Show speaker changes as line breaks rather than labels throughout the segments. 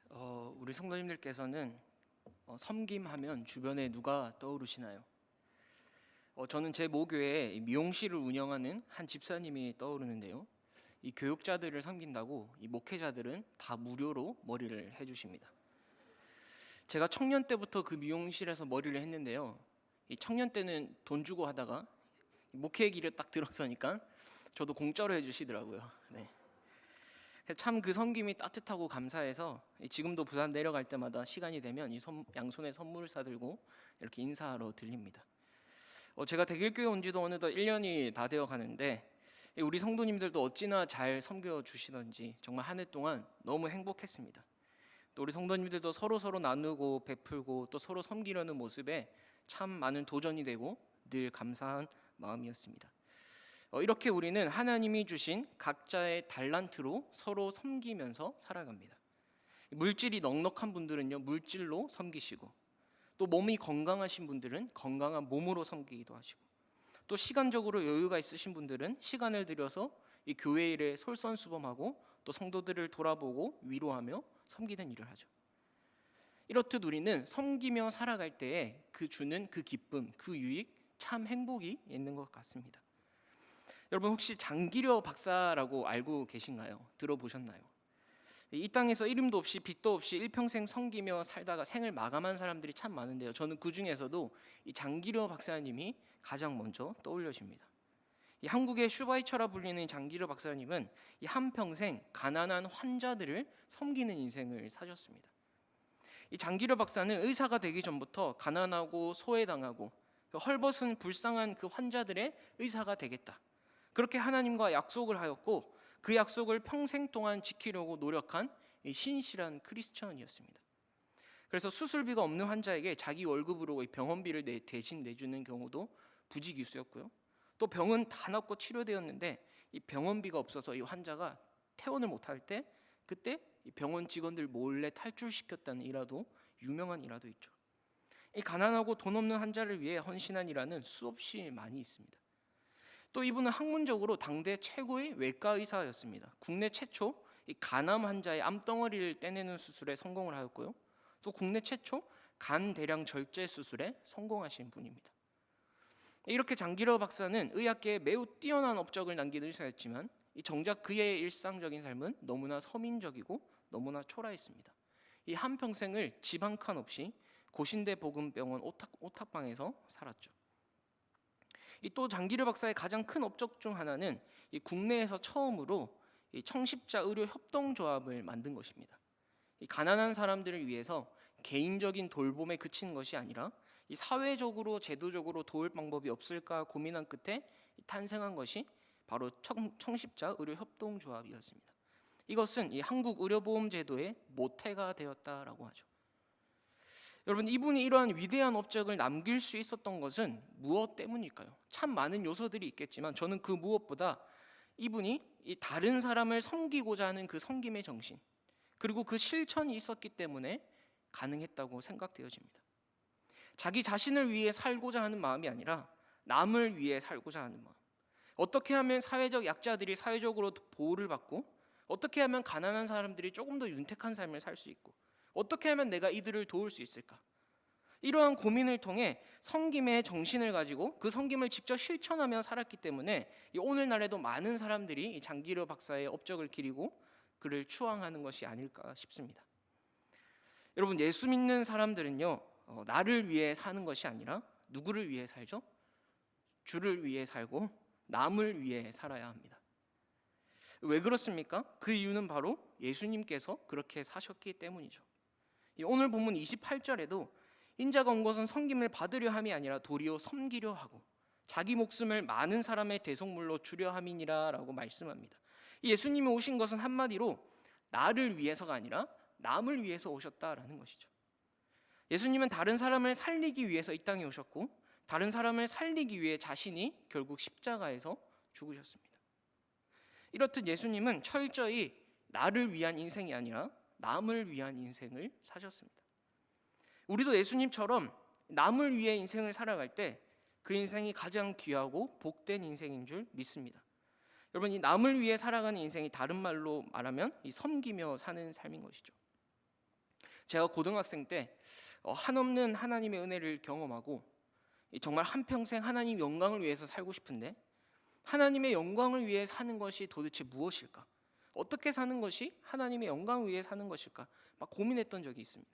우리 성도님들께서는 섬김하면 주변에 누가 떠오르시나요? 저는 제 모교에 미용실을 운영하는 한 집사님이 떠오르는데요. 이 교육자들을 섬긴다고 이 목회자들은 다 무료로 머리를 해주십니다. 제가 청년 때부터 그 미용실에서 머리를 했는데요. 이 청년 때는 돈 주고 하다가 목회의 길에 딱 들어서니까 저도 공짜로 해주시더라고요. 네. 참 그 섬김이 따뜻하고 감사해서 지금도 부산 내려갈 때마다 시간이 되면 양손에 선물 사들고 이렇게 인사하러 들립니다. 제가 대길교회 온 지도 어느덧 1년이 다 되어 가는데 우리 성도님들도 어찌나 잘 섬겨 주시던지 정말 한 해 동안 너무 행복했습니다. 또 우리 성도님들도 서로 나누고 베풀고 또 서로 섬기려는 모습에 참 많은 도전이 되고 늘 감사한 마음이었습니다. 이렇게 우리는 하나님이 주신 각자의 달란트로 서로 섬기면서 살아갑니다. 물질이 넉넉한 분들은요, 물질로 섬기시고, 또 몸이 건강하신 분들은 건강한 몸으로 섬기기도 하시고, 또 시간적으로 여유가 있으신 분들은 시간을 들여서 이 교회 일에 솔선수범하고 또 성도들을 돌아보고 위로하며 섬기는 일을 하죠. 이렇듯 우리는 섬기며 살아갈 때에 그 주는 그 기쁨, 그 유익, 참 행복이 있는 것 같습니다. 여러분 혹시 장기려 박사라고 알고 계신가요? 들어보셨나요? 이 땅에서 이름도 없이 빚도 없이 일평생 섬기며 살다가 생을 마감한 사람들이 참 많은데요. 저는 그 중에서도 이 장기려 박사님이 가장 먼저 떠올려집니다. 이 한국의 슈바이처라 불리는 장기려 박사님은 이 한평생 가난한 환자들을 섬기는 인생을 사셨습니다. 이 장기려 박사는 의사가 되기 전부터 가난하고 소외당하고 헐벗은 불쌍한 그 환자들의 의사가 되겠다, 그렇게 하나님과 약속을 하였고 그 약속을 평생 동안 지키려고 노력한 신실한 크리스천이었습니다. 그래서 수술비가 없는 환자에게 자기 월급으로 병원비를 대신 내주는 경우도 부지기수였고요. 또 병은 다 낫고 치료되었는데 이 병원비가 없어서 이 환자가 퇴원을 못할 때 그때 이 병원 직원들 몰래 탈출시켰다는 일화도 유명한 일화도 있죠. 이 가난하고 돈 없는 환자를 위해 헌신한 일화는 수없이 많이 있습니다. 또 이분은 학문적으로 당대 최고의 외과 의사였습니다. 국내 최초 이 간암 환자의 암덩어리를 떼내는 수술에 성공을 하였고요. 또 국내 최초 간 대량 절제 수술에 성공하신 분입니다. 이렇게 장기려 박사는 의학계에 매우 뛰어난 업적을 남긴 의사였지만 정작 그의 일상적인 삶은 너무나 서민적이고 너무나 초라했습니다. 이 한평생을 집 한 칸 없이 고신대 보건병원 오탁방에서 살았죠. 또 장기려 박사의 가장 큰 업적 중 하나는 이 국내에서 처음으로 이 청십자 의료 협동조합을 만든 것입니다. 이 가난한 사람들을 위해서 개인적인 돌봄에 그치는 것이 아니라 이 사회적으로 제도적으로 도울 방법이 없을까 고민한 끝에 탄생한 것이 바로 청십자 의료 협동조합이었습니다. 이것은 이 한국 의료보험제도의 모태가 되었다라고 하죠. 여러분, 이분이 이러한 위대한 업적을 남길 수 있었던 것은 무엇 때문일까요? 참 많은 요소들이 있겠지만 저는 그 무엇보다 이분이 이 다른 사람을 섬기고자 하는 그 섬김의 정신, 그리고 그 실천이 있었기 때문에 가능했다고 생각되어집니다. 자기 자신을 위해 살고자 하는 마음이 아니라 남을 위해 살고자 하는 마음. 어떻게 하면 사회적 약자들이 사회적으로 보호를 받고, 어떻게 하면 가난한 사람들이 조금 더 윤택한 삶을 살 수 있고, 어떻게 하면 내가 이들을 도울 수 있을까? 이러한 고민을 통해 섬김의 정신을 가지고 그 섬김을 직접 실천하며 살았기 때문에 오늘날에도 많은 사람들이 이 장기려 박사의 업적을 기리고 그를 추앙하는 것이 아닐까 싶습니다. 여러분, 예수 믿는 사람들은요, 나를 위해 사는 것이 아니라 누구를 위해 살죠? 주를 위해 살고 남을 위해 살아야 합니다. 왜 그렇습니까? 그 이유는 바로 예수님께서 그렇게 사셨기 때문이죠. 오늘 본문 28절에도 인자가 온 것은 섬김을 받으려 함이 아니라 도리어 섬기려 하고 자기 목숨을 많은 사람의 대속물로 주려 함이니라 라고 말씀합니다. 예수님이 오신 것은 한마디로 나를 위해서가 아니라 남을 위해서 오셨다라는 것이죠. 예수님은 다른 사람을 살리기 위해서 이 땅에 오셨고 다른 사람을 살리기 위해 자신이 결국 십자가에서 죽으셨습니다. 이렇듯 예수님은 철저히 나를 위한 인생이 아니라 남을 위한 인생을 사셨습니다. 우리도 예수님처럼 남을 위해 인생을 살아갈 때 그 인생이 가장 귀하고 복된 인생인 줄 믿습니다. 여러분, 이 남을 위해 살아가는 인생이 다른 말로 말하면 이 섬기며 사는 삶인 것이죠. 제가 고등학생 때 한없는 하나님의 은혜를 경험하고 정말 한평생 하나님 영광을 위해서 살고 싶은데 하나님의 영광을 위해 사는 것이 도대체 무엇일까? 어떻게 사는 것이 하나님의 영광을 위해 사는 것일까? 막 고민했던 적이 있습니다.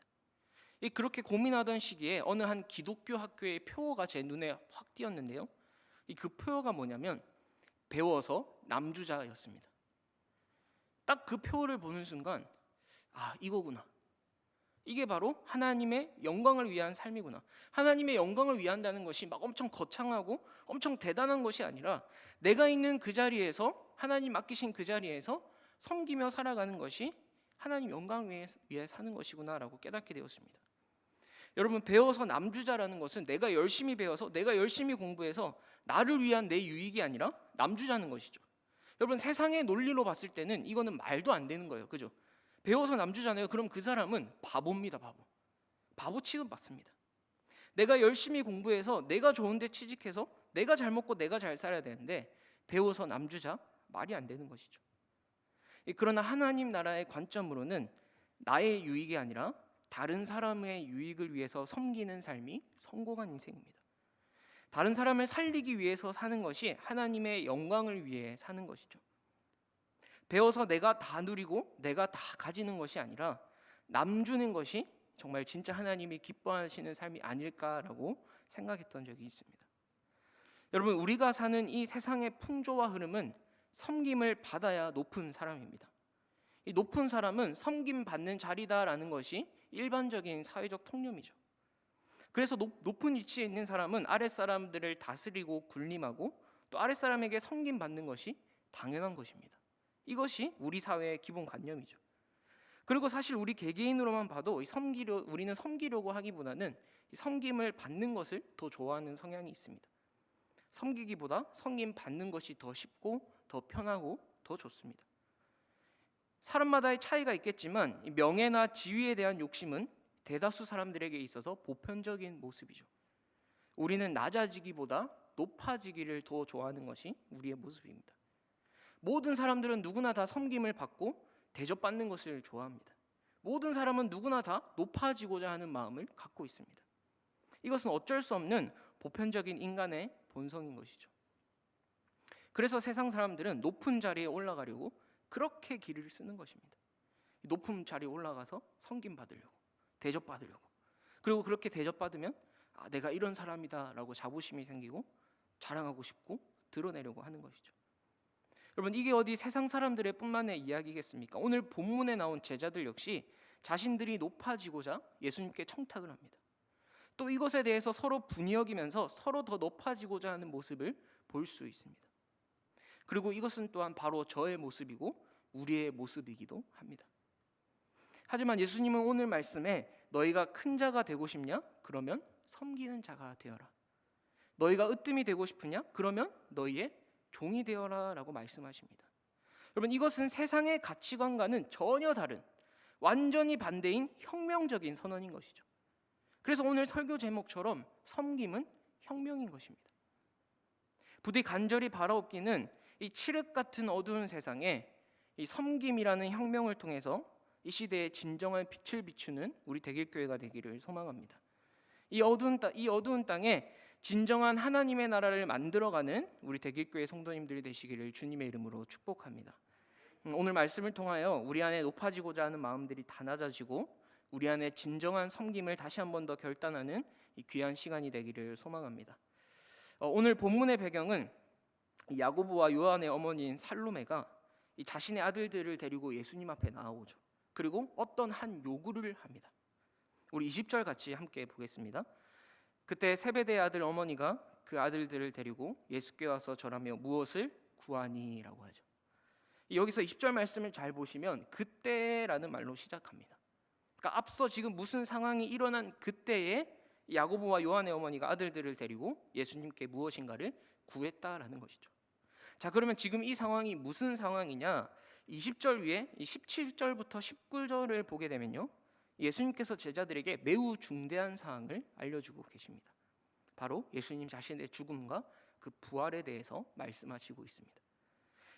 그렇게 고민하던 시기에 어느 한 기독교 학교의 표어가 제 눈에 확 띄었는데요. 그 표어가 뭐냐면 배워서 남주자였습니다. 딱 그 표어를 보는 순간 이거구나. 이게 바로 하나님의 영광을 위한 삶이구나. 하나님의 영광을 위한다는 것이 막 엄청 거창하고 엄청 대단한 것이 아니라 내가 있는 그 자리에서 하나님 맡기신 그 자리에서 섬기며 살아가는 것이 하나님 영광을 위해 사는 것이구나라고 깨닫게 되었습니다. 여러분, 배워서 남주자라는 것은 내가 열심히 배워서 내가 열심히 공부해서 나를 위한 내 유익이 아니라 남주자는 것이죠. 여러분, 세상의 논리로 봤을 때는 이거는 말도 안 되는 거예요. 그죠? 배워서 남주잖아요. 그럼 그 사람은 바보입니다. 바보 취급받습니다. 내가 열심히 공부해서 내가 좋은 데 취직해서 내가 잘 먹고 내가 잘 살아야 되는데 배워서 남주자? 말이 안 되는 것이죠. 그러나 하나님 나라의 관점으로는 나의 유익이 아니라 다른 사람의 유익을 위해서 섬기는 삶이 성공한 인생입니다. 다른 사람을 살리기 위해서 사는 것이 하나님의 영광을 위해 사는 것이죠. 배워서 내가 다 누리고 내가 다 가지는 것이 아니라 남 주는 것이 정말 진짜 하나님이 기뻐하시는 삶이 아닐까라고 생각했던 적이 있습니다. 여러분, 우리가 사는 이 세상의 풍조와 흐름은 섬김을 받아야 높은 사람입니다. 이 높은 사람은 섬김 받는 자리다라는 것이 일반적인 사회적 통념이죠. 그래서 높은 위치에 있는 사람은 아랫사람들을 다스리고 군림하고 또 아랫사람에게 섬김 받는 것이 당연한 것입니다. 이것이 우리 사회의 기본 관념이죠. 그리고 사실 우리 개개인으로만 봐도 우리는 섬기려고 하기보다는 섬김을 받는 것을 더 좋아하는 성향이 있습니다. 섬기기보다 섬김 받는 것이 더 쉽고 더 편하고 더 좋습니다. 사람마다의 차이가 있겠지만 명예나 지위에 대한 욕심은 대다수 사람들에게 있어서 보편적인 모습이죠. 우리는 낮아지기보다 높아지기를 더 좋아하는 것이 우리의 모습입니다. 모든 사람들은 누구나 다 섬김을 받고 대접받는 것을 좋아합니다. 모든 사람은 누구나 다 높아지고자 하는 마음을 갖고 있습니다. 이것은 어쩔 수 없는 보편적인 인간의 본성인 것이죠. 그래서 세상 사람들은 높은 자리에 올라가려고 그렇게 길을 쓰는 것입니다. 높은 자리에 올라가서 섬김 받으려고, 대접받으려고. 그리고 그렇게 대접받으면 내가 이런 사람이다라고 자부심이 생기고 자랑하고 싶고 드러내려고 하는 것이죠. 여러분, 이게 어디 세상 사람들의 뿐만의 이야기겠습니까? 오늘 본문에 나온 제자들 역시 자신들이 높아지고자 예수님께 청탁을 합니다. 또 이것에 대해서 서로 분이여기면서 서로 더 높아지고자 하는 모습을 볼 수 있습니다. 그리고 이것은 또한 바로 저의 모습이고 우리의 모습이기도 합니다. 하지만 예수님은 오늘 말씀에 너희가 큰 자가 되고 싶냐? 그러면 섬기는 자가 되어라. 너희가 으뜸이 되고 싶으냐? 그러면 너희의 종이 되어라 라고 말씀하십니다. 여러분, 이것은 세상의 가치관과는 전혀 다른 완전히 반대인 혁명적인 선언인 것이죠. 그래서 오늘 설교 제목처럼 섬김은 혁명인 것입니다. 부디 간절히 바라옵기는 이 칠흑 같은 어두운 세상에 이 섬김이라는 혁명을 통해서 이 시대에 진정한 빛을 비추는 우리 대길교회가 되기를 소망합니다. 이 어두운 땅에 진정한 하나님의 나라를 만들어가는 우리 대길교회 성도님들이 되시기를 주님의 이름으로 축복합니다. 오늘 말씀을 통하여 우리 안에 높아지고자 하는 마음들이 다 낮아지고 우리 안에 진정한 섬김을 다시 한 번 더 결단하는 이 귀한 시간이 되기를 소망합니다. 오늘 본문의 배경은 야고보와 요한의 어머니인 살로메가 이 자신의 아들들을 데리고 예수님 앞에 나아오죠. 그리고 어떤 한 요구를 합니다. 우리 20절 같이 함께 보겠습니다. 그때 세베대의 아들 어머니가 그 아들들을 데리고 예수께 와서 절하며 무엇을 구하니라고 하죠. 여기서 20절 말씀을 잘 보시면 그때라는 말로 시작합니다. 그러니까 앞서 지금 무슨 상황이 일어난 그때에 야고보와 요한의 어머니가 아들들을 데리고 예수님께 무엇인가를 구했다라는 것이죠. 자, 그러면 지금 이 상황이 무슨 상황이냐? 20절 위에 17절부터 19절을 보게 되면요, 예수님께서 제자들에게 매우 중대한 사항을 알려주고 계십니다. 바로 예수님 자신의 죽음과 그 부활에 대해서 말씀하시고 있습니다.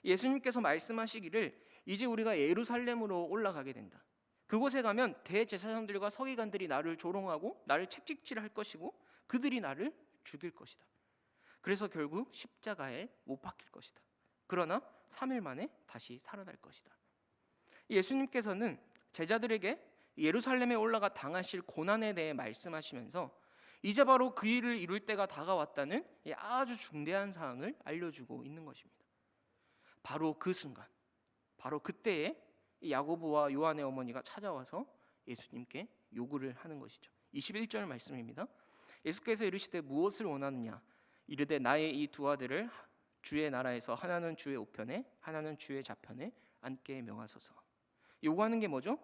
예수님께서 말씀하시기를 이제 우리가 예루살렘으로 올라가게 된다. 그곳에 가면 대제사장들과 서기관들이 나를 조롱하고 나를 채찍질할 것이고 그들이 나를 죽일 것이다. 그래서 결국 십자가에 못 박힐 것이다. 그러나 3일 만에 다시 살아날 것이다. 예수님께서는 제자들에게 예루살렘에 올라가 당하실 고난에 대해 말씀하시면서 이제 바로 그 일을 이룰 때가 다가왔다는 아주 중대한 사항을 알려주고 있는 것입니다. 바로 그 순간, 바로 그때에 야고보와 요한의 어머니가 찾아와서 예수님께 요구를 하는 것이죠. 21절 말씀입니다. 예수께서 이르시되 무엇을 원하느냐? 이르되 나의 이 두 아들을 주의 나라에서 하나는 주의 우편에 하나는 주의 좌편에 앉게 명하소서. 요구하는 게 뭐죠?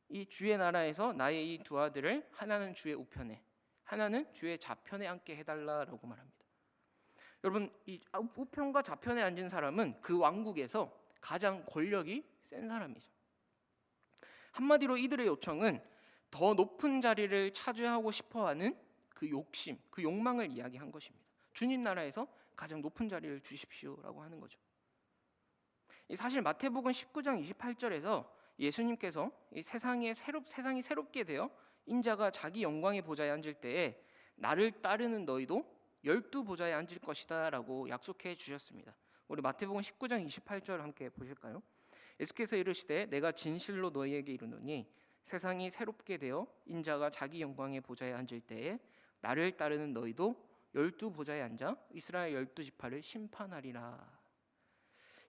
이 주의 나라에서 나의 이 두 아들을 하나는 주의 우편에 하나는 주의 좌편에 앉게 해달라라고 말합니다. 여러분, 이 우편과 좌편에 앉은 사람은 그 왕국에서 가장 권력이 센 사람이죠. 한마디로 이들의 요청은 더 높은 자리를 차지하고 싶어하는 그 욕심, 그 욕망을 이야기한 것입니다. 주님 나라에서 가장 높은 자리를 주십시오라고 하는 거죠. 사실 마태복음 19장 28절에서 예수님께서 이 세상이 새롭게 되어 인자가 자기 영광의 보좌에 앉을 때에 나를 따르는 너희도 12보좌에 앉을 것이다 라고 약속해 주셨습니다. 우리 마태복음 19장 28절 함께 보실까요? 예수께서 이르시되 내가 진실로 너희에게 이르노니 세상이 새롭게 되어 인자가 자기 영광의 보좌에 앉을 때에 나를 따르는 너희도 12보좌에 앉아 이스라엘 12지파를 심판하리라.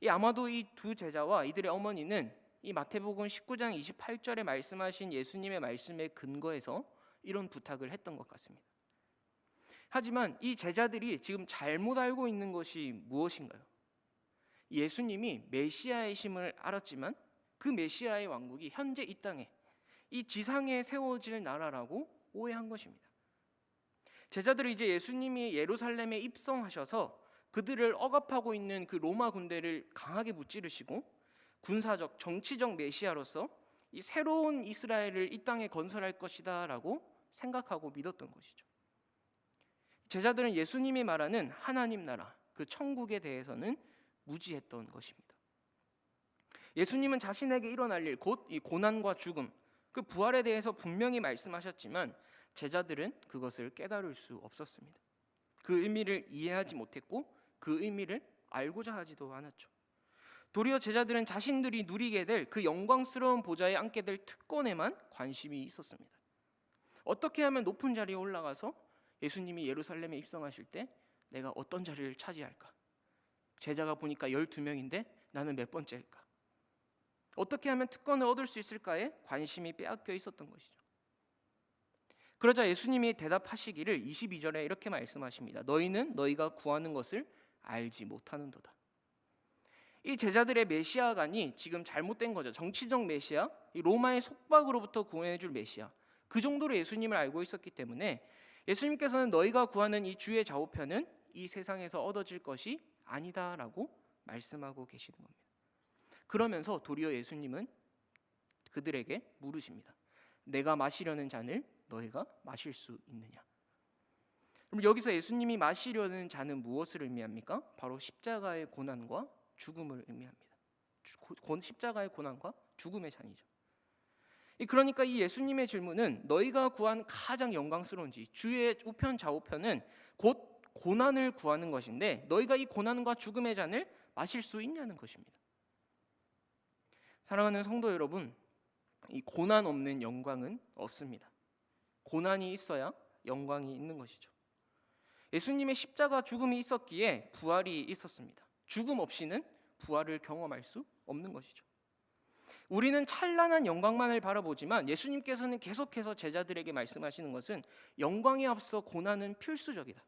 아마도 이 두 제자와 이들의 어머니는 이 마태복음 19장 28절에 말씀하신 예수님의 말씀에 근거해서 이런 부탁을 했던 것 같습니다. 하지만 이 제자들이 지금 잘못 알고 있는 것이 무엇인가요? 예수님이 메시아이심을 알았지만 그 메시아의 왕국이 현재 이 땅에 이 지상에 세워질 나라라고 오해한 것입니다. 제자들이 이제 예수님이 예루살렘에 입성하셔서 그들을 억압하고 있는 그 로마 군대를 강하게 무찌르시고 군사적, 정치적 메시아로서 이 새로운 이스라엘을 이 땅에 건설할 것이다라고 생각하고 믿었던 것이죠. 제자들은 예수님이 말하는 하나님 나라, 그 천국에 대해서는 무지했던 것입니다. 예수님은 자신에게 일어날 일, 곧 이 고난과 죽음, 그 부활에 대해서 분명히 말씀하셨지만 제자들은 그것을 깨달을 수 없었습니다. 그 의미를 이해하지 못했고 그 의미를 알고자 하지도 않았죠. 도리어 제자들은 자신들이 누리게 될 그 영광스러운 보좌에 앉게 될 특권에만 관심이 있었습니다. 어떻게 하면 높은 자리에 올라가서 예수님이 예루살렘에 입성하실 때 내가 어떤 자리를 차지할까? 제자가 보니까 12명인데 나는 몇 번째일까? 어떻게 하면 특권을 얻을 수 있을까에 관심이 빼앗겨 있었던 것이죠. 그러자 예수님이 대답하시기를 22절에 이렇게 말씀하십니다. 너희는 너희가 구하는 것을 알지 못하는도다. 이 제자들의 메시아관이 지금 잘못된 거죠. 정치적 메시아, 이 로마의 속박으로부터 구원해줄 메시아, 그 정도로 예수님을 알고 있었기 때문에 예수님께서는 너희가 구하는 이 주의 좌우편은 이 세상에서 얻어질 것이 아니다라고 말씀하고 계시는 겁니다. 그러면서 도리어 예수님은 그들에게 물으십니다. 내가 마시려는 잔을 너희가 마실 수 있느냐? 그럼 여기서 예수님이 마시려는 잔은 무엇을 의미합니까? 바로 십자가의 고난과 죽음을 의미합니다. 십자가의 고난과 죽음의 잔이죠. 그러니까 이 예수님의 질문은 너희가 구한 가장 영광스러운지 주의 우편 좌우편은 곧 고난을 구하는 것인데 너희가 이 고난과 죽음의 잔을 마실 수 있냐는 것입니다. 사랑하는 성도 여러분, 이 고난 없는 영광은 없습니다. 고난이 있어야 영광이 있는 것이죠. 예수님의 십자가 죽음이 있었기에 부활이 있었습니다. 죽음 없이는 부활을 경험할 수 없는 것이죠. 우리는 찬란한 영광만을 바라보지만 예수님께서는 계속해서 제자들에게 말씀하시는 것은 영광에 앞서 고난은 필수적이다.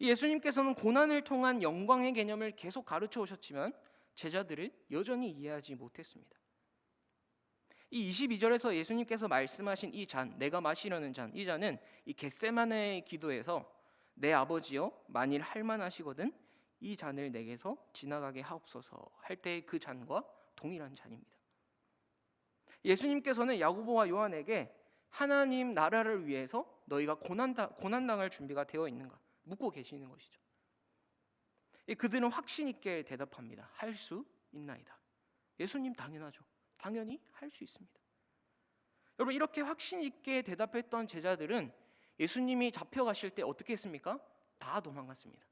예수님께서는 고난을 통한 영광의 개념을 계속 가르쳐 오셨지만 제자들은 여전히 이해하지 못했습니다. 이 22절에서 예수님께서 말씀하신 이 잔, 내가 마시려는 잔, 이 잔은 이 겟세마네의 기도에서 내 아버지여 만일 할만하시거든 이 잔을 내게서 지나가게 하옵소서 할 때의 그 잔과 동일한 잔입니다. 예수님께서는 야고보와 요한에게 하나님 나라를 위해서 너희가 고난당할 준비가 되어 있는가 묻고 계시는 것이죠. 그들은 확신 있게 대답합니다. 할 수 있나이다. 예수님 당연하죠. 당연히 할 수 있습니다. 여러분, 이렇게 확신 있게 대답했던 제자들은 예수님이 잡혀가실 때 어떻게 했습니까? 다 도망갔습니다.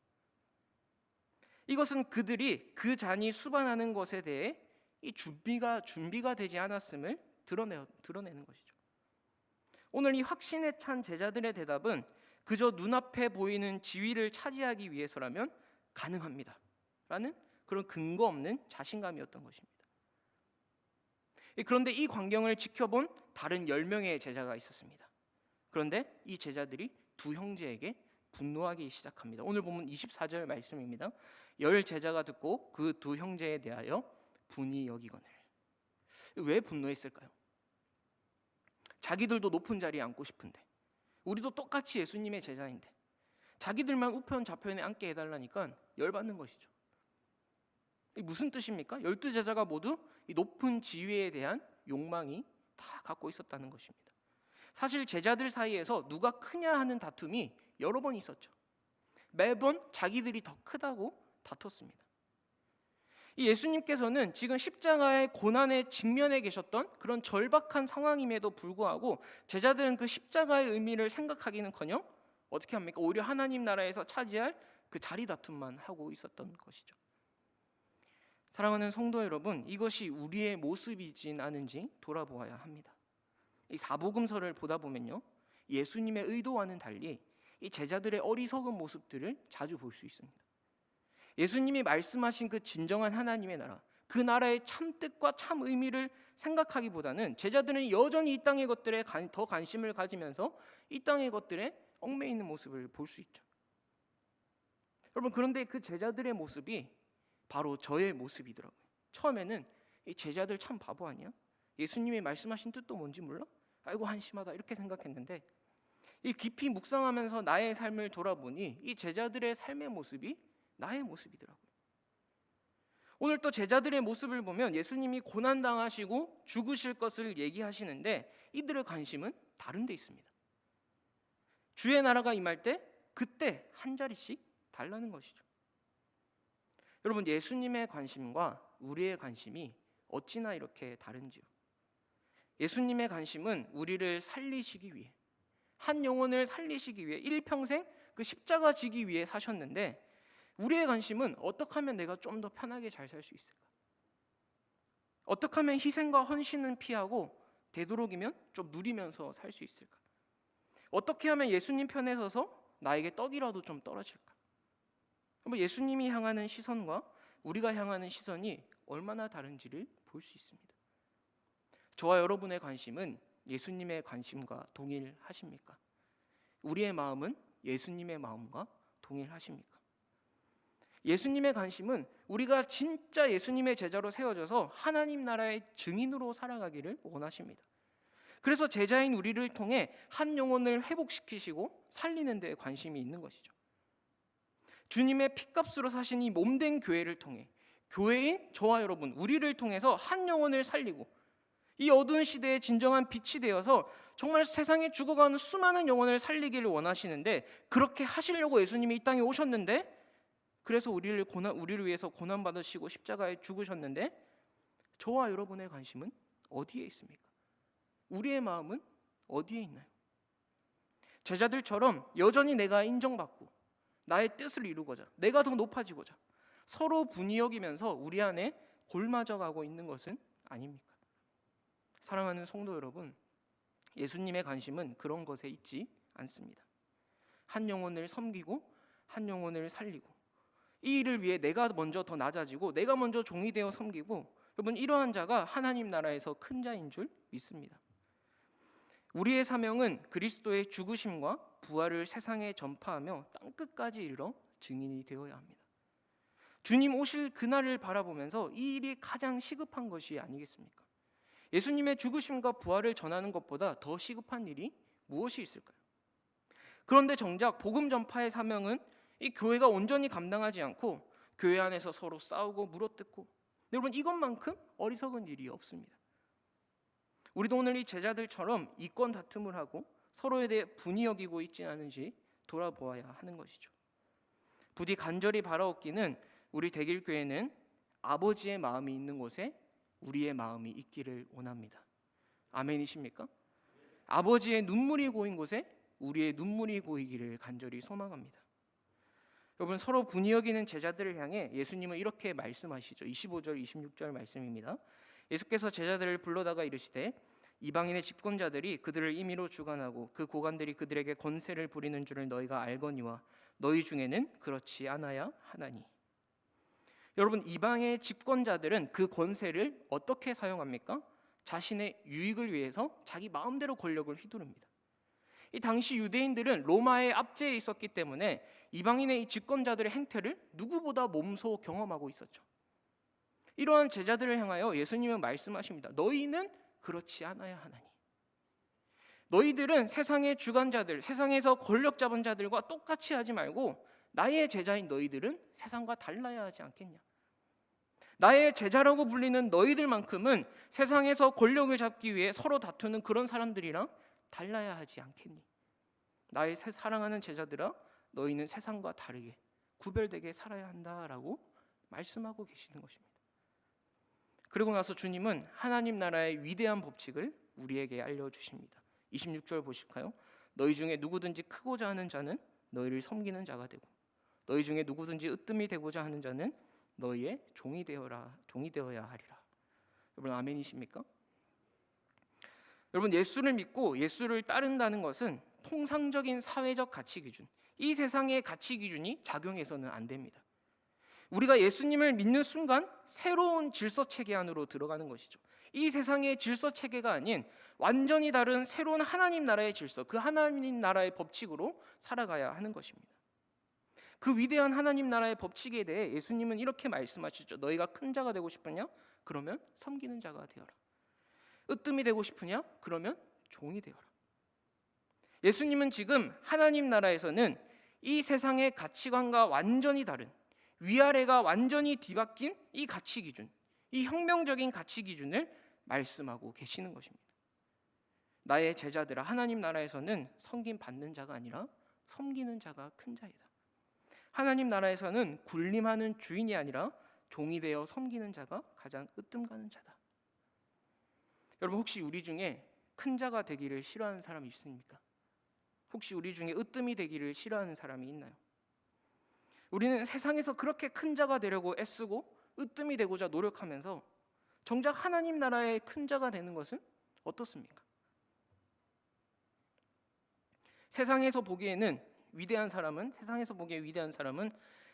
이것은 그들이 그 잔이 수반하는 것에 대해 이 준비가 되지 않았음을 드러내는 것이죠. 오늘 이 확신에 찬 제자들의 대답은 그저 눈앞에 보이는 지위를 차지하기 위해서라면 가능합니다 라는 그런 근거 없는 자신감이었던 것입니다. 그런데 이 광경을 지켜본 다른 10명의 제자가 있었습니다. 그런데 이 제자들이 두 형제에게 분노하기 시작합니다. 오늘 보면 24절 말씀입니다. 10 제자가 듣고 그 두 형제에 대하여 분이 여기거늘. 왜 분노했을까요? 자기들도 높은 자리에 앉고 싶은데, 우리도 똑같이 예수님의 제자인데 자기들만 우편 좌편에 앉게 해달라니까 열받는 것이죠. 이게 무슨 뜻입니까? 12 제자가 모두 이 높은 지위에 대한 욕망이 다 갖고 있었다는 것입니다. 사실 제자들 사이에서 누가 크냐 하는 다툼이 여러 번 있었죠. 매번 자기들이 더 크다고 다퉜습니다. 이 예수님께서는 지금 십자가의 고난에 직면해 계셨던 그런 절박한 상황임에도 불구하고 제자들은 그 십자가의 의미를 생각하기는커녕 어떻게 합니까? 오히려 하나님 나라에서 차지할 그 자리 다툼만 하고 있었던 것이죠. 사랑하는 성도 여러분, 이것이 우리의 모습이진 않은지 돌아보아야 합니다. 이 사복음서를 보다 보면요, 예수님의 의도와는 달리 이 제자들의 어리석은 모습들을 자주 볼 수 있습니다. 예수님이 말씀하신 그 진정한 하나님의 나라, 그 나라의 참 뜻과 참 의미를 생각하기보다는 제자들은 여전히 이 땅의 것들에 더 관심을 가지면서 이 땅의 것들에 얽매이는 모습을 볼 수 있죠. 여러분, 그런데 그 제자들의 모습이 바로 저의 모습이더라고요. 처음에는 이 제자들 참 바보 아니야? 예수님이 말씀하신 뜻도 뭔지 몰라? 아이고 한심하다 이렇게 생각했는데, 이 깊이 묵상하면서 나의 삶을 돌아보니 이 제자들의 삶의 모습이 나의 모습이더라고요. 오늘 또 제자들의 모습을 보면 예수님이 고난당하시고 죽으실 것을 얘기하시는데 이들의 관심은 다른 데 있습니다. 주의 나라가 임할 때 그때 한 자리씩 달라는 것이죠. 여러분, 예수님의 관심과 우리의 관심이 어찌나 이렇게 다른지요. 예수님의 관심은 우리를 살리시기 위해, 한 영혼을 살리시기 위해 일평생 그 십자가 지기 위해 사셨는데, 우리의 관심은 어떻게 하면 내가 좀 더 편하게 잘 살 수 있을까? 어떻게 하면 희생과 헌신은 피하고 되도록이면 좀 누리면서 살 수 있을까? 어떻게 하면 예수님 편에 서서 나에게 떡이라도 좀 떨어질까? 예수님이 향하는 시선과 우리가 향하는 시선이 얼마나 다른지를 볼 수 있습니다. 저와 여러분의 관심은 예수님의 관심과 동일하십니까? 우리의 마음은 예수님의 마음과 동일하십니까? 예수님의 관심은 우리가 진짜 예수님의 제자로 세워져서 하나님 나라의 증인으로 살아가기를 원하십니다. 그래서 제자인 우리를 통해 한 영혼을 회복시키시고 살리는 데 관심이 있는 것이죠. 주님의 피값으로 사신 이 몸된 교회를 통해, 교회인 저와 여러분, 우리를 통해서 한 영혼을 살리고 이 어두운 시대의 진정한 빛이 되어서 정말 세상에 죽어가는 수많은 영혼을 살리기를 원하시는데, 그렇게 하시려고 예수님이 이 땅에 오셨는데, 그래서 우리를 위해서 고난받으시고 십자가에 죽으셨는데, 저와 여러분의 관심은 어디에 있습니까? 우리의 마음은 어디에 있나요? 제자들처럼 여전히 내가 인정받고 나의 뜻을 이루고자, 내가 더 높아지고자 서로 분이 여기면서 우리 안에 골마져 가고 있는 것은 아닙니까? 사랑하는 성도 여러분, 예수님의 관심은 그런 것에 있지 않습니다. 한 영혼을 섬기고 한 영혼을 살리고, 이 일을 위해 내가 먼저 더 낮아지고 내가 먼저 종이 되어 섬기고, 여러분, 이러한 자가 하나님 나라에서 큰 자인 줄 믿습니다. 우리의 사명은 그리스도의 죽으심과 부활을 세상에 전파하며 땅끝까지 이르러 증인이 되어야 합니다. 주님 오실 그날을 바라보면서 이 일이 가장 시급한 것이 아니겠습니까? 예수님의 죽으심과 부활을 전하는 것보다 더 시급한 일이 무엇이 있을까요? 그런데 정작 복음 전파의 사명은 이 교회가 온전히 감당하지 않고 교회 안에서 서로 싸우고 물어뜯고, 여러분, 이것만큼 어리석은 일이 없습니다. 우리도 오늘 이 제자들처럼 이권 다툼을 하고 서로에 대해 분이 여기고 있지 않은지 돌아보아야 하는 것이죠. 부디 간절히 바라옵기는 우리 대길교회는 아버지의 마음이 있는 곳에 우리의 마음이 있기를 원합니다. 아멘이십니까? 아버지의 눈물이 고인 곳에 우리의 눈물이 고이기를 간절히 소망합니다. 여러분, 서로 분이 여기는 제자들을 향해 예수님은 이렇게 말씀하시죠. 25절 26절 말씀입니다. 예수께서 제자들을 불러다가 이르시되 이방인의 집권자들이 그들을 임의로 주관하고 그 고관들이 그들에게 권세를 부리는 줄을 너희가 알거니와 너희 중에는 그렇지 않아야 하나니. 여러분, 이방의 집권자들은 그 권세를 어떻게 사용합니까? 자신의 유익을 위해서 자기 마음대로 권력을 휘두릅니다. 이 당시 유대인들은 로마의 압제에 있었기 때문에 이방인의 이 집권자들의 행태를 누구보다 몸소 경험하고 있었죠. 이러한 제자들을 향하여 예수님은 말씀하십니다. 너희는 그렇지 않아야 하나니. 너희들은 세상의 주관자들, 세상에서 권력 잡은 자들과 똑같이 하지 말고 나의 제자인 너희들은 세상과 달라야 하지 않겠냐. 나의 제자라고 불리는 너희들만큼은 세상에서 권력을 잡기 위해 서로 다투는 그런 사람들이랑 달라야 하지 않겠니? 나의 사랑하는 제자들아, 너희는 세상과 다르게 구별되게 살아야 한다라고 말씀하고 계시는 것입니다. 그리고 나서 주님은 하나님 나라의 위대한 법칙을 우리에게 알려주십니다. 26절 보실까요? 너희 중에 누구든지 크고자 하는 자는 너희를 섬기는 자가 되고 너희 중에 누구든지 으뜸이 되고자 하는 자는 너희의 종이 되어야 하리라. 여러분, 아멘이십니까? 여러분, 예수를 믿고 예수를 따른다는 것은 통상적인 사회적 가치 기준, 이 세상의 가치 기준이 작용해서는 안 됩니다. 우리가 예수님을 믿는 순간 새로운 질서 체계 안으로 들어가는 것이죠. 이 세상의 질서 체계가 아닌 완전히 다른 새로운 하나님 나라의 질서, 그 하나님 나라의 법칙으로 살아가야 하는 것입니다. 그 위대한 하나님 나라의 법칙에 대해 예수님은 이렇게 말씀하시죠. 너희가 큰 자가 되고 싶으냐? 그러면 섬기는 자가 되어라. 으뜸이 되고 싶으냐? 그러면 종이 되어라. 예수님은 지금 하나님 나라에서는 이 세상의 가치관과 완전히 다른, 위아래가 완전히 뒤바뀐 이 가치 기준, 이 혁명적인 가치 기준을 말씀하고 계시는 것입니다. 나의 제자들아, 하나님 나라에서는 섬김 받는 자가 아니라 섬기는 자가 큰 자이다. 하나님 나라에서는 군림하는 주인이 아니라 종이 되어 섬기는 자가 가장 으뜸 가는 자다. 여러분, 혹시 우리 중에 큰 자가 되기를 싫어하는 사람이 있습니까? 혹시 우리 중에 으뜸이 되기를 싫어하는 사람이 있나요? 우리는 세상에서 그렇게 큰 자가 되려고 애쓰고 으뜸이 되고자 노력하면서 정작 하나님 나라의 큰 자가 되는 것은 어떻습니까? 세상에서 보기에 위대한 사람은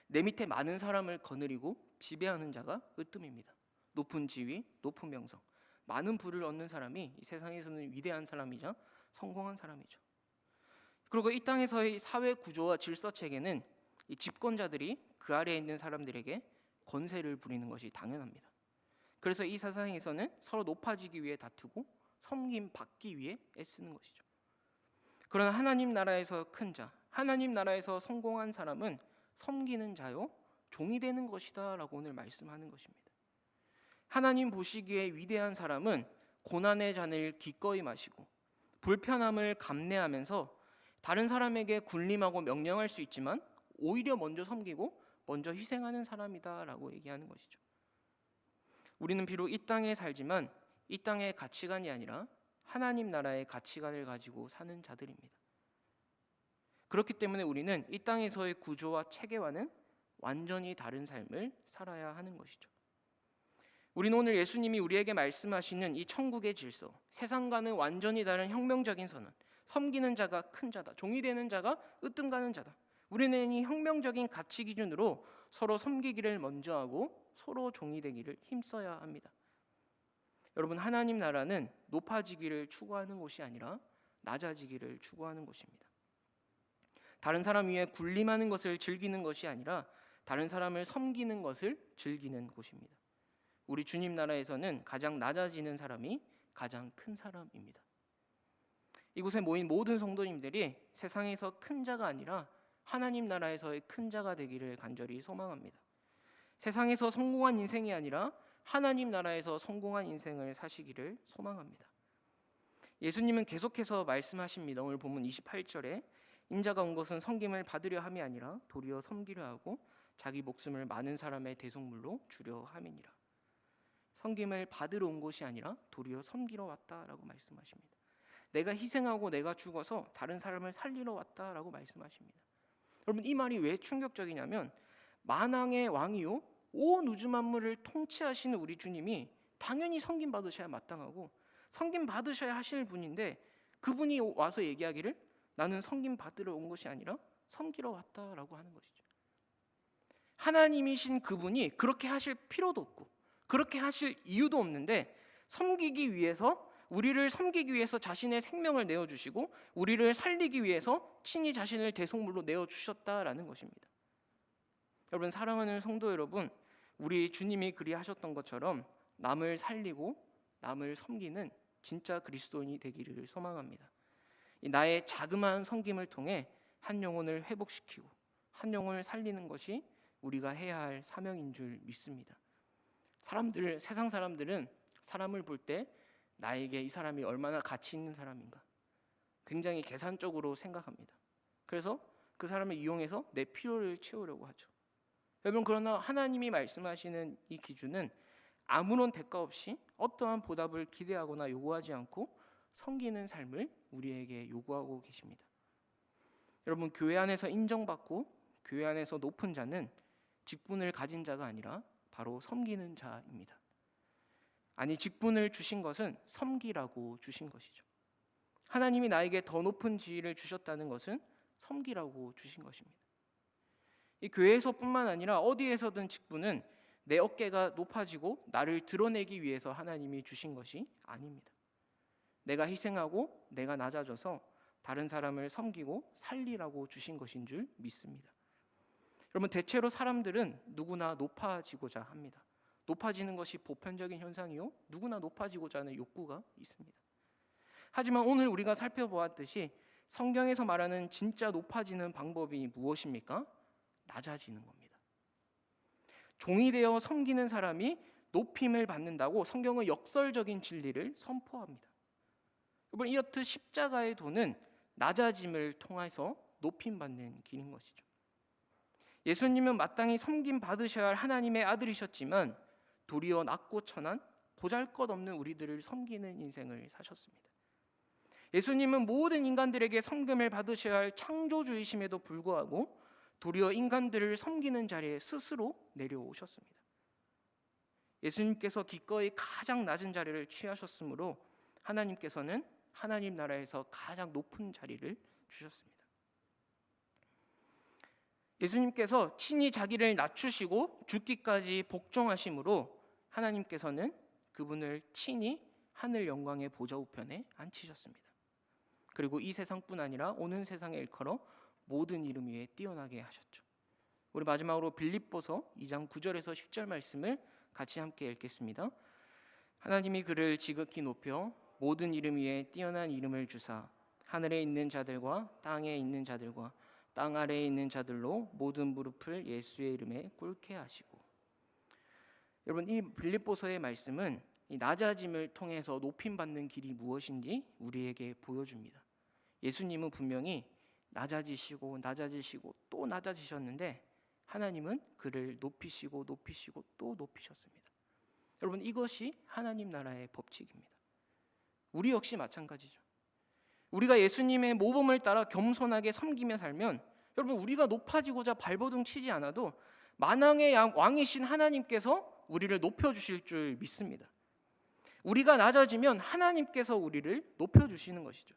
내 밑에 많은 사람을 거느리고 지배하는 자가 으뜸입니다. 높은 지위, 높은 명성, 많은 부를 얻는 사람이 이 세상에서는 위대한 사람이자 성공한 사람이죠. 그리고 이 땅에서의 사회 구조와 질서 체계는 이 집권자들이 그 아래에 있는 사람들에게 권세를 부리는 것이 당연합니다. 그래서 이 세상에서는 서로 높아지기 위해 다투고 섬김 받기 위해 애쓰는 것이죠. 그러나 하나님 나라에서 큰 자, 하나님 나라에서 성공한 사람은 섬기는 자요, 종이 되는 것이다 라고 오늘 말씀하는 것입니다. 하나님 보시기에 위대한 사람은 고난의 잔을 기꺼이 마시고 불편함을 감내하면서 다른 사람에게 군림하고 명령할 수 있지만 오히려 먼저 섬기고 먼저 희생하는 사람이다 라고 얘기하는 것이죠. 우리는 비록 이 땅에 살지만 이 땅의 가치관이 아니라 하나님 나라의 가치관을 가지고 사는 자들입니다. 그렇기 때문에 우리는 이 땅에서의 구조와 체계와는 완전히 다른 삶을 살아야 하는 것이죠. 우리는 오늘 예수님이 우리에게 말씀하시는 이 천국의 질서, 세상과는 완전히 다른 혁명적인 선언, 섬기는 자가 큰 자다, 종이 되는 자가 으뜸 가는 자다. 우리는 이 혁명적인 가치 기준으로 서로 섬기기를 먼저 하고 서로 종이 되기를 힘써야 합니다. 여러분, 하나님 나라는 높아지기를 추구하는 곳이 아니라 낮아지기를 추구하는 곳입니다. 다른 사람 위에 군림하는 것을 즐기는 것이 아니라 다른 사람을 섬기는 것을 즐기는 곳입니다. 우리 주님 나라에서는 가장 낮아지는 사람이 가장 큰 사람입니다. 이곳에 모인 모든 성도님들이 세상에서 큰 자가 아니라 하나님 나라에서의 큰 자가 되기를 간절히 소망합니다. 세상에서 성공한 인생이 아니라 하나님 나라에서 성공한 인생을 사시기를 소망합니다. 예수님은 계속해서 말씀하십니다. 오늘 본문 28절에 인자가 온 것은 섬김을 받으려 함이 아니라 도리어 섬기려 하고 자기 목숨을 많은 사람의 대속물로 주려 함이니라. 섬김을 받으러 온 것이 아니라 도리어 섬기러 왔다라고 말씀하십니다. 내가 희생하고 내가 죽어서 다른 사람을 살리러 왔다라고 말씀하십니다. 여러분, 이 말이 왜 충격적이냐면 만왕의 왕이요 온 우주 만물을 통치하시는 우리 주님이 당연히 섬김 받으셔야 마땅하고 섬김 받으셔야 하실 분인데, 그분이 와서 얘기하기를 나는 섬김 받으러 온 것이 아니라 섬기러 왔다라고 하는 것이죠. 하나님이신 그분이 그렇게 하실 필요도 없고 그렇게 하실 이유도 없는데, 섬기기 위해서, 우리를 섬기기 위해서 자신의 생명을 내어주시고 우리를 살리기 위해서 친히 자신을 대속물로 내어주셨다라는 것입니다. 여러분, 사랑하는 성도 여러분, 우리 주님이 그리하셨던 것처럼 남을 살리고 남을 섬기는 진짜 그리스도인이 되기를 소망합니다. 나의 자그마한 섬김을 통해 한 영혼을 회복시키고 한 영혼을 살리는 것이 우리가 해야 할 사명인 줄 믿습니다. 세상 사람들은 사람을 볼 때 나에게 이 사람이 얼마나 가치 있는 사람인가 굉장히 계산적으로 생각합니다. 그래서 그 사람을 이용해서 내 필요를 채우려고 하죠. 여러분, 그러나 하나님이 말씀하시는 이 기준은 아무런 대가 없이 어떠한 보답을 기대하거나 요구하지 않고 섬기는 삶을 우리에게 요구하고 계십니다. 여러분, 교회 안에서 인정받고 교회 안에서 높은 자는 직분을 가진 자가 아니라 바로 섬기는 자입니다. 아니, 직분을 주신 것은 섬기라고 주신 것이죠. 하나님이 나에게 더 높은 지위를 주셨다는 것은 섬기라고 주신 것입니다. 이 교회에서뿐만 아니라 어디에서든 직분은 내 어깨가 높아지고 나를 드러내기 위해서 하나님이 주신 것이 아닙니다. 내가 희생하고 내가 낮아져서 다른 사람을 섬기고 살리라고 주신 것인 줄 믿습니다. 여러분, 대체로 사람들은 누구나 높아지고자 합니다. 높아지는 것이 보편적인 현상이요, 누구나 높아지고자 하는 욕구가 있습니다. 하지만 오늘 우리가 살펴보았듯이 성경에서 말하는 진짜 높아지는 방법이 무엇입니까? 낮아지는 겁니다. 종이 되어 섬기는 사람이 높임을 받는다고 성경은 역설적인 진리를 선포합니다. 여러분, 이렇듯 십자가의 도는 낮아짐을 통해서 높임받는 길인 것이죠. 예수님은 마땅히 섬김 받으셔야 할 하나님의 아들이셨지만 도리어 낮고 천한 보잘것없는 우리들을 섬기는 인생을 사셨습니다. 예수님은 모든 인간들에게 섬김을 받으셔야 할 창조주이심에도 불구하고 도리어 인간들을 섬기는 자리에 스스로 내려오셨습니다. 예수님께서 기꺼이 가장 낮은 자리를 취하셨으므로 하나님께서는 하나님 나라에서 가장 높은 자리를 주셨습니다. 예수님께서 친히 자기를 낮추시고 죽기까지 복종하심으로 하나님께서는 그분을 친히 하늘 영광의 보좌 우편에 앉히셨습니다. 그리고 이 세상뿐 아니라 오는 세상에 일컬어 모든 이름 위에 뛰어나게 하셨죠. 우리 마지막으로 빌립보서 2장 9절에서 10절 말씀을 같이 함께 읽겠습니다. 하나님이 그를 지극히 높여 모든 이름 위에 뛰어난 이름을 주사 하늘에 있는 자들과 땅에 있는 자들과 땅 아래에 있는 자들로 모든 무릎을 예수의 이름에 꿇게 하시고. 여러분, 이 빌립보서의 말씀은 이 낮아짐을 통해서 높임받는 길이 무엇인지 우리에게 보여줍니다. 예수님은 분명히 낮아지시고 또 낮아지셨는데 하나님은 그를 높이시고 또 높이셨습니다. 여러분, 이것이 하나님 나라의 법칙입니다. 우리 역시 마찬가지죠. 우리가 예수님의 모범을 따라 겸손하게 섬기며 살면 여러분, 우리가 높아지고자 발버둥 치지 않아도 만왕의 왕이신 하나님께서 우리를 높여주실 줄 믿습니다. 우리가 낮아지면 하나님께서 우리를 높여주시는 것이죠.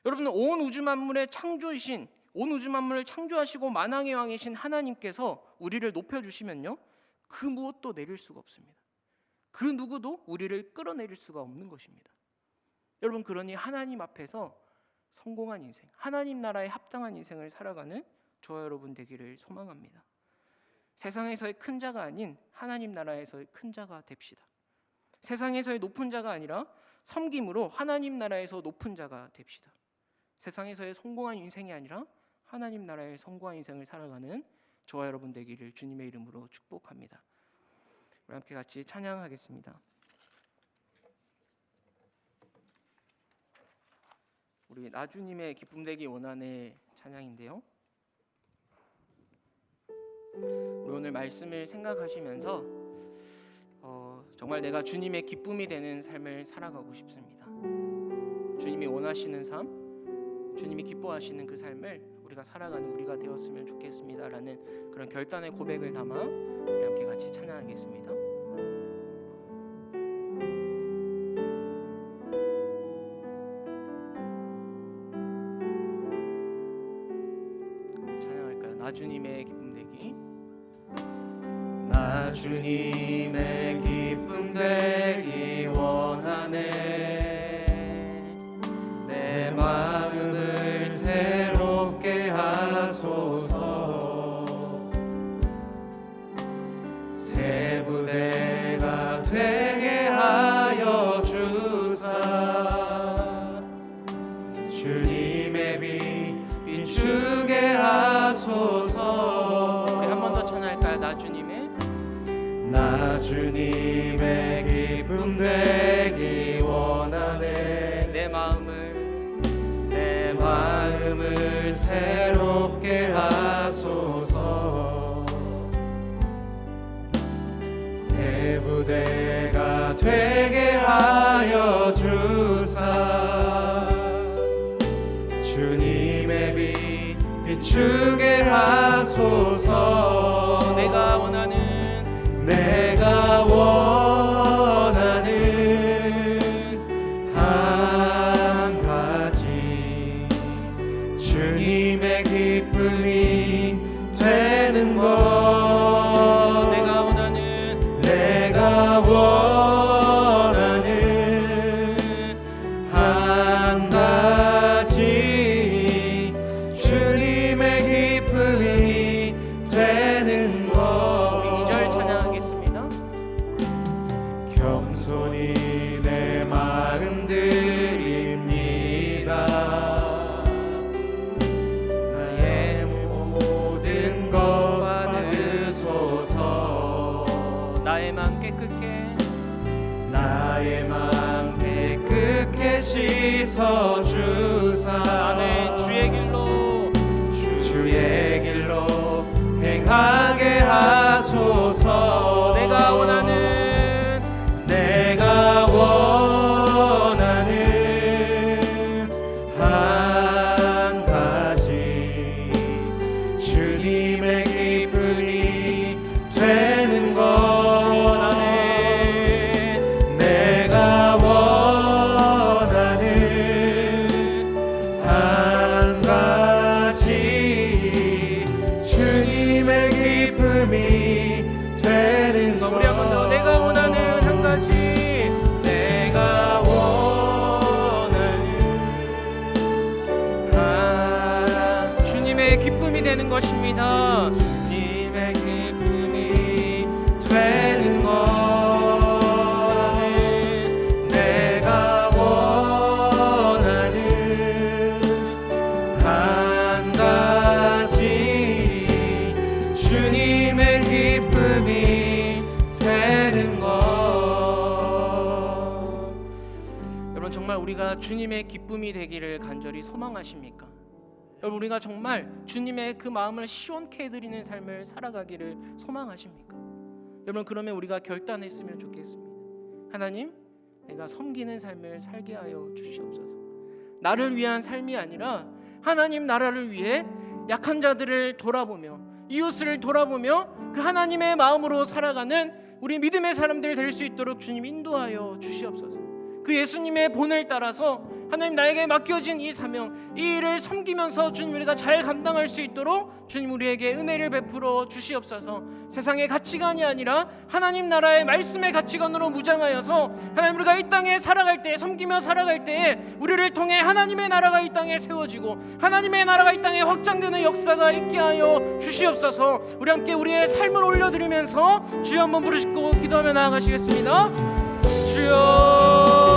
여러분, 온 우주 만물의 창조이신, 온 우주 만물을 창조하시고 만왕의 왕이신 하나님께서 우리를 높여주시면요, 그 무엇도 내릴 수가 없습니다. 그 누구도 우리를 끌어내릴 수가 없는 것입니다. 여러분, 그러니 하나님 앞에서 성공한 인생, 하나님 나라에 합당한 인생을 살아가는 저와 여러분 되기를 소망합니다. 세상에서의 큰 자가 아닌 하나님 나라에서의 큰 자가 됩시다. 세상에서의 높은 자가 아니라 섬김으로 하나님 나라에서 높은 자가 됩시다. 세상에서의 성공한 인생이 아니라 하나님 나라의 성공한 인생을 살아가는 저와 여러분 되기를 주님의 이름으로 축복합니다. 우리 함께 같이 찬양하겠습니다. 우리 나주님의 기쁨 되기 원한의 찬양인데요, 우리 오늘 말씀을 생각하시면서 정말 내가 주님의 기쁨이 되는 삶을 살아가고 싶습니다. 주님이 원하시는 삶, 주님이 기뻐하시는 그 삶을 우리가 살아가는 우리가 되었으면 좋겠습니다라는 그런 결단의 고백을 담아 우리 함께 같이 찬양하겠습니다. 찬양할까요? 나 주님의 기쁨 되기. 나 주님의 기쁨 되기 원하네. 내 마음을 새롭게 하소서. 새 부대가 되게 하여 주사. 주님의 빛 비추게 하소서. 우리 한 번 더 찬양할까요? 나 주님의 기쁨 되기 원하네. 내 마음을 새롭게 하소서. 새 부대가 되게 하여 주사. 주님의 빛 비추게 하소서. 내가 원하는 한 가지 주님의 기쁨이 되는 것. 내가 원하는 한 가지 주님의 기쁨이 되는 것. 우리 2절 찬양하겠습니다. 겸손히 내 마음 드립니다. 나의 모든 것 받으소서. 나의 마음 깨끗게 씻어 주사. 아멘. 주의 길로 행하게 하소서. 내가 원하는 한 가지 주님의 기쁨이 되는 것. 내가 원하는 한 가지 주님의 기쁨이 되는 것. 우리 한번 더. 내가 원하는 한 가지. 주님의 기쁨이 되는 것입니다. 주님의 기쁨이 되는 것. 내가 원하는 한 가지 주님의 기쁨이 되는 것. 여러분, 정말 우리가 주님의 기쁨이 되기를 간절히 소망하십니까? 여러분, 우리가 정말 주님의 그 마음을 시원케 해드리는 삶을 살아가기를 소망하십니까? 여러분, 그러면 우리가 결단했으면 좋겠습니다. 하나님, 내가 섬기는 삶을 살게 하여 주시옵소서. 나를 위한 삶이 아니라 하나님 나라를 위해 약한 자들을 돌아보며 이웃을 돌아보며 그 하나님의 마음으로 살아가는 우리 믿음의 사람들 될 수 있도록 주님 인도하여 주시옵소서. 그 예수님의 본을 따라서 하나님 나에게 맡겨진 이 사명, 이 일을 섬기면서 주님 우리가 잘 감당할 수 있도록 주님 우리에게 은혜를 베풀어 주시옵소서. 세상의 가치관이 아니라 하나님 나라의 말씀의 가치관으로 무장하여서 하나님 우리가 이 땅에 살아갈 때, 섬기며 살아갈 때에 우리를 통해 하나님의 나라가 이 땅에 세워지고 하나님의 나라가 이 땅에 확장되는 역사가 있게 하여 주시옵소서. 우리 함께 우리의 삶을 올려드리면서 주여 한번 부르시고 기도하며 나아가시겠습니다. 주여